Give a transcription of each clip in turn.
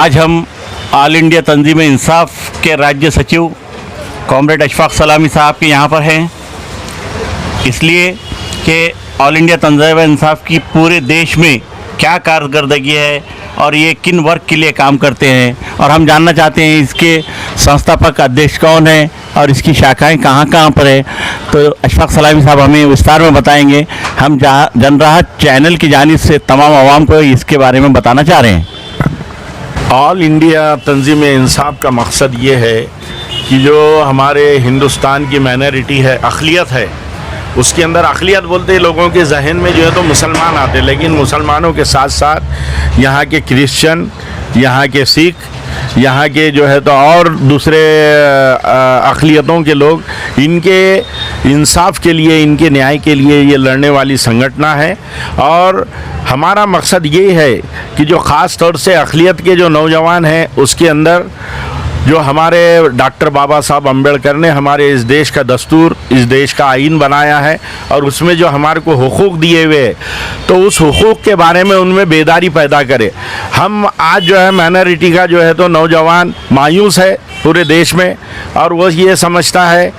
आज हम all India तंजीम इंसाफ के राज्य सचिव कॉमरेड अशफाक सलामी साहब के यहाँ पर हैं, इसलिए कि ऑल इंडिया तंजीम इंसाफ की पूरे देश में क्या कारकर्दगी है और ये किन वर्ग के लिए काम करते हैं, और हम जानना चाहते हैं इसके संस्थापक अध्यक्ष कौन है और इसकी शाखाएं कहाँ कहाँ पर है। तो अशफाक सलामी साहब हमें विस्तार में बताएंगे। हम जनराहत चैनल की जानिब से तमाम आवाम को इसके बारे में बताना चाह रहे हैं। ऑल इंडिया तंजीम इंसाफ का मकसद ये है कि जो हमारे हिंदुस्तान की माइनॉरिटी है, अक़लियत है, उसके अंदर अक़लियत बोलते लोगों के जहन में जो है तो मुसलमान आते, लेकिन मुसलमानों के साथ साथ यहाँ के क्रिश्चियन, यहाँ के सिख, यहाँ के जो है तो और दूसरे अक़लियतों के लोग, इनके इंसाफ के लिए, इनके न्याय के लिए ये लड़ने वाली संगठना है। और हमारा मकसद ये है कि जो ख़ास तौर से अक़लियत के जो नौजवान हैं, उसके अंदर जो हमारे डॉक्टर बाबा साहब अम्बेडकर ने हमारे इस देश का दस्तूर, इस देश का आइन बनाया है और उसमें जो हमारे को हुकूक दिए हुए हैं, तो उस हुकूक के बारे में उनमें बेदारी पैदा करे। हम आज जो है माइनॉरिटी का जो है तो नौजवान मायूस है पूरे देश में, और वो ये समझता है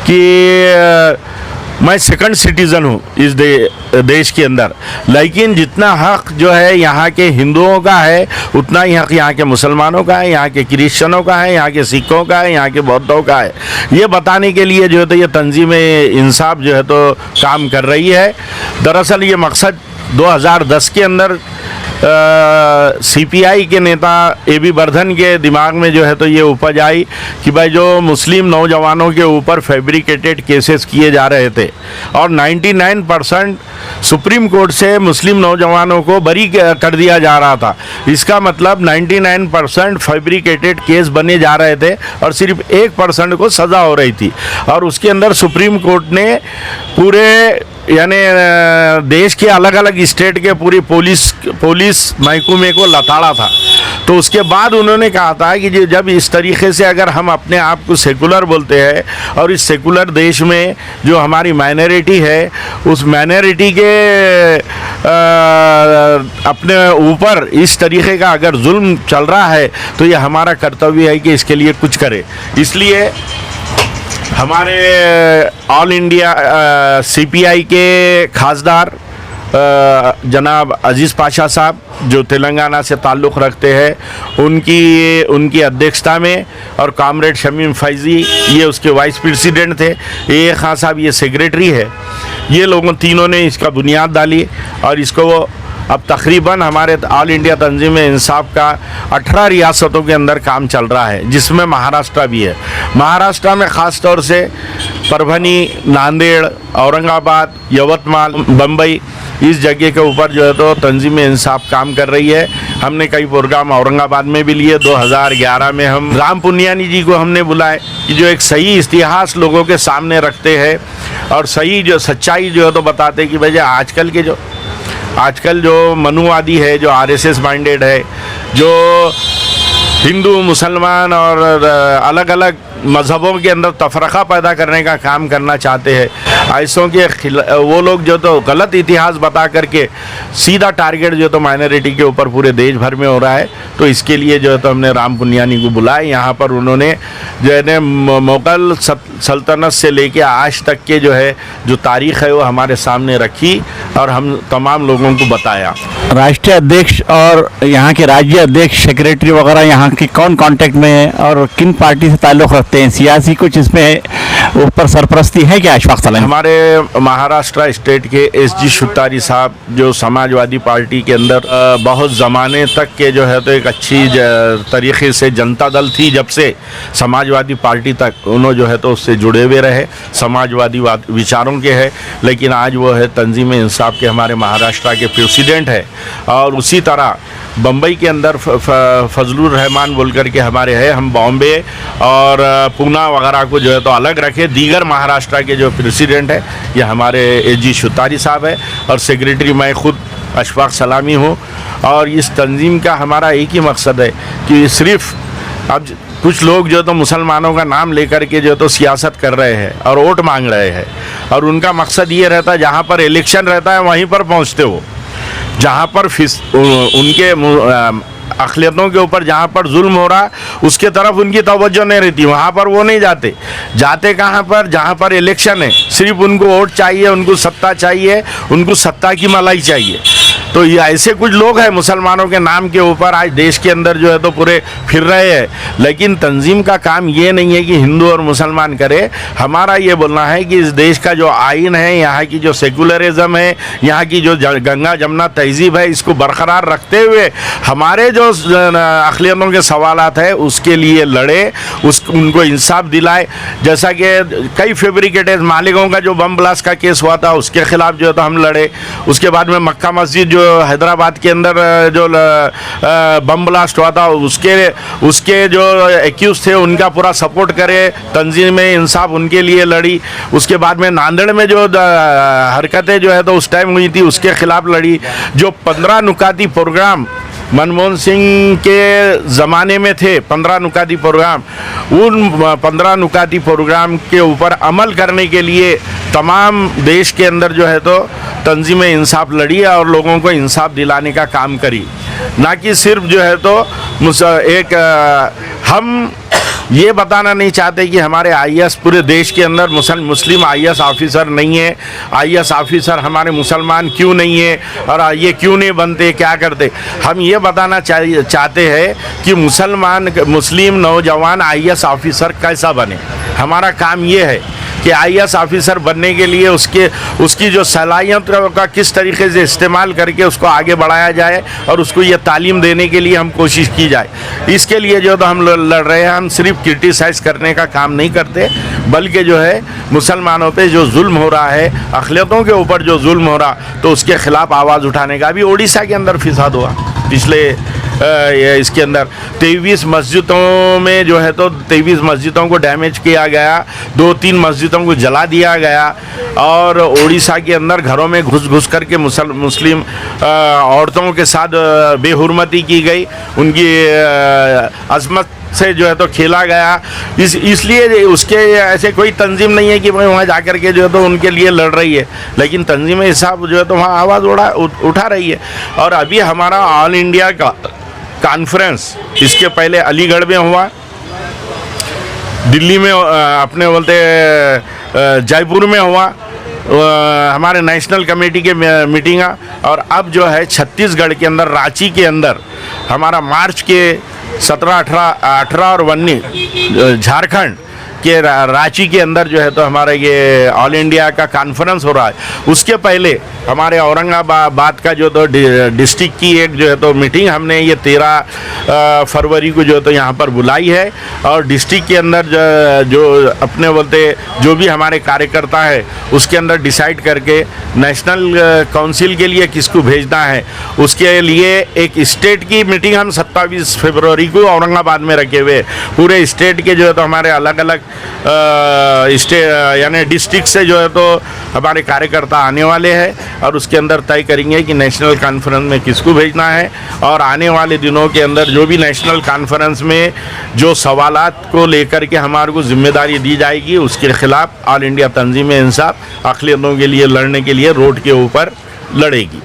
कि मैं सेकंड सिटीज़न हूँ इस देश के अंदर, लेकिन जितना हक़ जो है यहाँ के हिंदुओं का है, उतना ही हक़ यहाँ के मुसलमानों का है, यहाँ के क्रिश्चियनों का है, यहाँ के सिखों का है, यहाँ के बौद्धों का है। ये बताने के लिए जो है तो ये तंजीम इंसाफ जो है तो काम कर रही है। दरअसल ये मकसद 2010 के अंदर CPI के नेता AB बर्धन के दिमाग में जो है तो ये उपज आई कि भाई जो मुस्लिम नौजवानों के ऊपर फैब्रिकेटेड केसेस किए जा रहे थे और 99% सुप्रीम कोर्ट से मुस्लिम नौजवानों को बरी कर दिया जा रहा था। इसका मतलब 99% फैब्रिकेटेड केस बने जा रहे थे और सिर्फ 1% को सज़ा हो रही थी। और उसके अंदर सुप्रीम कोर्ट ने पूरे यानी देश के अलग अलग स्टेट के पूरी पुलिस महकमे को लताड़ा था। तो उसके बाद उन्होंने कहा था कि जब इस तरीके से अगर हम अपने आप को सेकुलर बोलते हैं और इस सेकुलर देश में जो हमारी माइनॉरिटी है, उस माइनॉरिटी के अपने ऊपर इस तरीके का अगर जुल्म चल रहा है, तो ये हमारा कर्तव्य है कि इसके लिए कुछ करें। इसलिए हमारे ऑल इंडिया CPI के खासदार जनाब अजीज़ पाशा साहब जो तेलंगाना से ताल्लुक़ रखते हैं, उनकी अध्यक्षता में, और कामरेड शमीम फैज़ी ये उसके वाइस प्रेसिडेंट थे, ये खान साहब ये सेक्रेटरी है, ये लोगों तीनों ने इसका बुनियाद डाली। और इसको अब तकरीबन हमारे ऑल इंडिया तंजीम इंसाफ का 18 रियासतों के अंदर काम चल रहा है, जिसमें महाराष्ट्र भी है। महाराष्ट्र में ख़ास तौर से परभनी, नांदेड़, औरंगाबाद, यवतमाल, बम्बई, इस जगह के ऊपर जो है तो तंजीम इंसाफ काम कर रही है। हमने कई प्रोग्राम औरंगाबाद में भी लिए। 2011 में हम राम पुनियानी जी को हमने बुलाए कि जो एक सही इतिहास लोगों के सामने रखते हैं और सही जो सच्चाई जो है तो बताते कि भाई आजकल जो मनुवादी है, जो RSS माइंडेड है, जो हिंदू मुसलमान और अलग अलग मज़हबों के अंदर तफरक़ा पैदा करने का काम करना चाहते हैं, ऐसों के वो लोग जो तो गलत इतिहास बता करके सीधा टारगेट जो तो माइनॉरिटी के ऊपर पूरे देश भर में हो रहा है। तो इसके लिए जो है तो हमने राम पुनियानी को बुलाया। यहाँ पर उन्होंने जो है मुग़ल सल्तनत से लेके आज तक के जो है जो तारीख़ है वो हमारे सामने रखी और हम तमाम लोगों को बताया। राष्ट्रीय अध्यक्ष और यहाँ के राज्य अध्यक्ष, सेक्रेटरी वगैरह यहाँ की कौन कांटेक्ट में है और किन पार्टी से ताल्लुक़ रखते हैं? सियासी कुछ इसमें ऊपर सरपरस्ती है क्या अशफाक सलामी? हमारे महाराष्ट्र स्टेट के SG शुतारी साहब जो समाजवादी पार्टी के अंदर बहुत ज़माने तक के जो है तो एक अच्छी तरीके से जनता दल थी, जब से समाजवादी पार्टी तक उन्होंने जो है तो उससे जुड़े हुए रहे, समाजवादी विचारों के हैं, लेकिन आज वो है तंजीम इंसाफ के हमारे महाराष्ट्र के प्रेसिडेंट है। और उसी तरह बम्बई के अंदर फजलुर रहमान बोल कर के हमारे हैं। हम बॉम्बे और पूना वगैरह को जो है तो अलग रखे। दीगर महाराष्ट्र के जो प्रेसिडेंट है ये हमारे SG शुतारी साहब है और सेक्रेटरी मैं खुद अशफाक सलामी हूँ। और इस तंजीम का हमारा एक ही मकसद है कि सिर्फ अब कुछ लोग जो तो मुसलमानों का नाम लेकर के जो तो सियासत कर रहे हैं और वोट मांग रहे हैं, और उनका मकसद ये रहता है जहाँ पर इलेक्शन रहता है वहीं पर पहुँचते हो, जहाँ पर उनके अक़लियतों के ऊपर जहाँ पर जुल्म हो रहा उसके तरफ उनकी तवज्जो नहीं रहती, वहाँ पर वो नहीं जाते। जाते कहाँ पर? जहाँ पर इलेक्शन है, सिर्फ उनको वोट चाहिए, उनको सत्ता चाहिए, उनको सत्ता की मलाई चाहिए। तो ये ऐसे कुछ लोग हैं मुसलमानों के नाम के ऊपर आज देश के अंदर जो है तो पूरे फिर रहे हैं। लेकिन तंजीम का काम ये नहीं है कि हिंदू और मुसलमान करे। हमारा ये बोलना है कि इस देश का जो आइन है, यहाँ की जो सेकुलरिज्म है, यहाँ की जो गंगा जमुना तहजीब है, इसको बरकरार रखते हुए हमारे जो अक़लियतों के सवालात है उसके लिए लड़े, उनको इंसाफ दिलाए। जैसा कि कई फैब्रिकेटेड मालिकों का जो बम ब्लास्ट का केस हुआ था उसके खिलाफ जो है तो हम लड़े। उसके बाद में मक्का मस्जिद जो हैदराबाद के अंदर जो बम ब्लास्ट हुआ था उसके जो एक्यूज थे उनका पूरा सपोर्ट करे, तंजीम इंसाफ उनके लिए लड़ी। उसके बाद में नांदेड़ में जो हरकतें जो है तो उस टाइम हुई थी उसके खिलाफ लड़ी। जो 15 नुकाती प्रोग्राम मनमोहन सिंह के ज़माने में थे, 15 नुकाती प्रोग्राम, उन 15 नुकाती प्रोग्राम के ऊपर अमल करने के लिए तमाम देश के अंदर जो है तो तंजीम इंसाफ लड़ी और लोगों को इंसाफ दिलाने का काम करी। ना कि सिर्फ जो है तो हम ये बताना नहीं चाहते कि हमारे आईएएस पूरे देश के अंदर मुस्लिम आईएएस ऑफिसर नहीं है, आईएएस ऑफिसर हमारे मुसलमान क्यों नहीं है और ये क्यों नहीं बनते, क्या करते। हम ये बताना चाहते हैं कि मुस्लिम नौजवान आईएएस ऑफिसर कैसा बने। हमारा काम ये है कि आईएएस ऑफिसर बनने के लिए उसकी जो सलाहियतों का किस तरीके से इस्तेमाल करके उसको आगे बढ़ाया जाए और उसको ये तालीम देने के लिए हम कोशिश की जाए। इसके लिए जो तो हम लड़ रहे हैं। हम सिर्फ क्रिटिसाइज़ करने का काम नहीं करते, बल्कि जो है मुसलमानों पे जो जुल्म हो रहा है, अक़लियतों के ऊपर जो जुल्म हो रहा, तो उसके ख़िलाफ़ आवाज़ उठाने का। अभी उड़ीसा के अंदर फिसाद हुआ पिछले इसके अंदर 23 मस्जिदों में जो है तो 23 मस्जिदों को डैमेज किया गया, 2-3 मस्जिदों को जला दिया गया और उड़ीसा के अंदर घरों में घुस करके मुस्लिम औरतों के साथ बेहुरमती की गई, उनकी अज़मत से जो है तो खेला गया। इसलिए उसके ऐसे कोई तंजीम नहीं है कि भाई वहाँ जा कर के जो है तो उनके लिए लड़ रही है, लेकिन तंजीम हिसाब जो है तो वहाँ आवाज़ उठा रही है। और अभी हमारा ऑल इंडिया का कॉन्फ्रेंस इसके पहले अलीगढ़ में हुआ, दिल्ली में अपने बोलते जयपुर में हुआ हमारे नेशनल कमेटी के मीटिंगा, और अब जो है छत्तीसगढ़ के अंदर रांची के अंदर हमारा मार्च के 17, 18 और 19 झारखंड के रांची के अंदर जो है तो हमारा ये ऑल इंडिया का कॉन्फ्रेंस हो रहा है। उसके पहले हमारे औरंगाबाद का जो तो डिस्ट्रिक्ट की एक जो है तो मीटिंग हमने ये 13 फरवरी को जो है तो यहाँ पर बुलाई है, और डिस्ट्रिक्ट के अंदर जो अपने बोलते जो भी हमारे कार्यकर्ता है उसके अंदर डिसाइड करके नेशनल काउंसिल के लिए किसको भेजना है, उसके लिए एक स्टेट की मीटिंग हम 27 फरवरी को औरंगाबाद में रखे हुए। पूरे स्टेट के जो है तो हमारे अलग अलग यानी डिस्ट्रिक्ट से जो है तो हमारे कार्यकर्ता आने वाले हैं और उसके अंदर तय करेंगे कि नेशनल कॉन्फ्रेंस में किसको भेजना है। और आने वाले दिनों के अंदर जो भी नेशनल कॉन्फ्रेंस में जो सवालात को लेकर के हमारे को जिम्मेदारी दी जाएगी उसके खिलाफ ऑल इंडिया तंजीम इंसाफ अक़लियतों के लिए लड़ने के लिए रोड के ऊपर लड़ेगी।